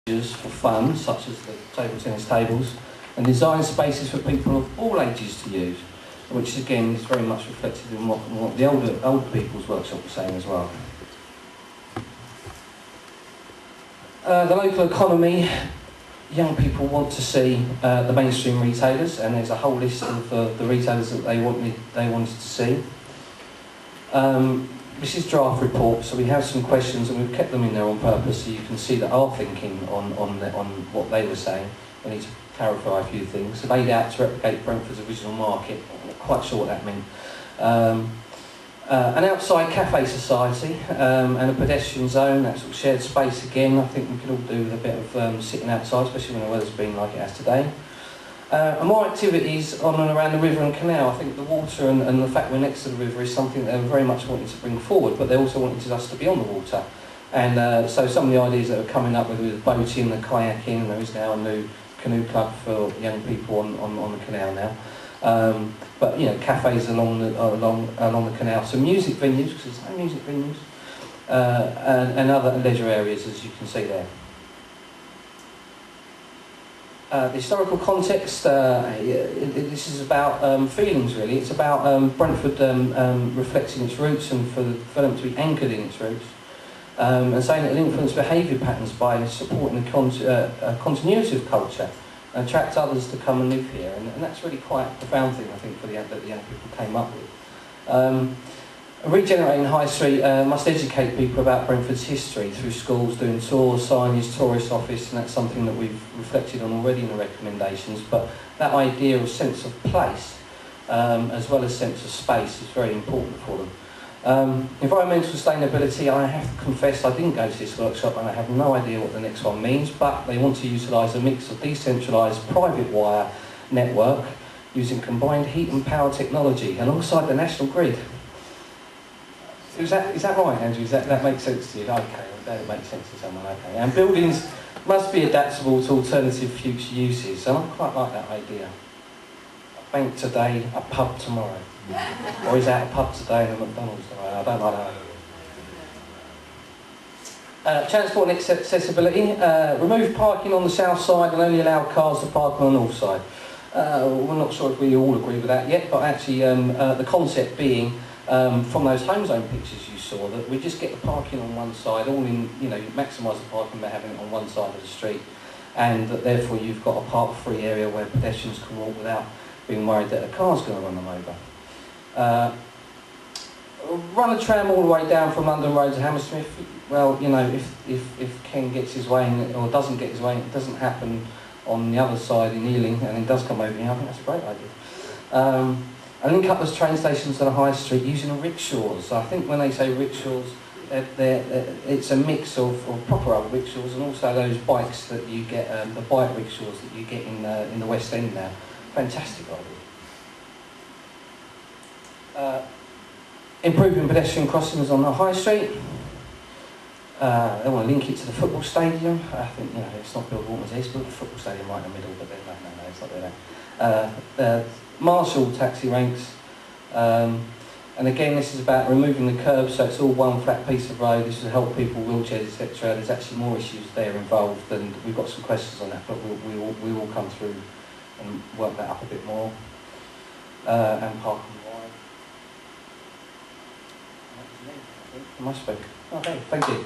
for fun, such as the table tennis tables, and design spaces for people of all ages to use, which again is very much reflected in what the older people's workshop was saying as well. The local economy, young people want to see the mainstream retailers, and there's a whole list of the retailers that they wanted to see. This is draft report, so we have some questions and we've kept them in there on purpose so you can see that our thinking on what they were saying. We need to clarify a few things. Laid out to replicate Brentford's original market. I'm not quite sure what that meant. An outside cafe society and a pedestrian zone, that sort of shared space again. I think we could all do with a bit of sitting outside, especially when the weather's been like it has today. And more activities on and around the river and canal. I think the water and the fact we're next to the river is something that they're very much wanting to bring forward, but they also wanted us to be on the water. And so some of the ideas that are coming up with boating, the kayaking, and there is now a new canoe club for young people on the canal now. But you know, cafes along the canal. So music venues, because there's no music venues, and other leisure areas, as you can see there. The historical context, this is about feelings really. It's about Brentford reflecting its roots and for them to be anchored in its roots. And saying that it influences behaviour patterns by supporting the continuity of culture and attract others to come and live here. And that's really quite a profound thing, I think, that the young people came up with. Regenerating High Street must educate people about Brentford's history through schools, doing tours, signage, tourist office, and that's something that we've reflected on already in the recommendations. But that idea of sense of place, as well as sense of space, is very important for them. Environmental sustainability, I have to confess I didn't go to this workshop and I have no idea what the next one means, but they want to utilise a mix of decentralised private wire network using combined heat and power technology alongside the national grid. Is that right, Andrew? That makes sense to you? Okay, that makes sense to someone, okay. And buildings must be adaptable to alternative future uses, and I quite like that idea. A bank today, a pub tomorrow. Or is that a pub today and a McDonald's tomorrow? I don't like that. Transport and accessibility. Remove parking on the south side and only allow cars to park on the north side. We're not sure if we all agree with that yet, but actually the concept being from those home zone pictures you saw, that we just get the parking on one side, all in, you know, maximise the parking by having it on one side of the street, and that therefore you've got a park-free area where pedestrians can walk without being worried that a car's going to run them over. Run a tram all the way down from London Road to Hammersmith. Well, you know, if Ken gets his way or doesn't get his way, it doesn't happen on the other side in Ealing, and it does come over here. I think that's a great idea. And link up those train stations to the high street using rickshaws. I think when they say rickshaws, it's a mix of proper old rickshaws and also those bikes that you get, the bike rickshaws that you get in the West End now. Fantastic idea. Improving pedestrian crossings on the high street. They want to link it to the football stadium. I think, you know, it's not Bill Walton's East, but the football stadium right in the middle, but then no, it's not there. Marshall taxi ranks, and again this is about removing the curbs so it's all one flat piece of road. This will help people, wheelchairs, etc. There's actually more issues there involved, and we've got some questions on that, but we will come through and work that up a bit more. And parking wide. Am I spoken? Okay, thank you.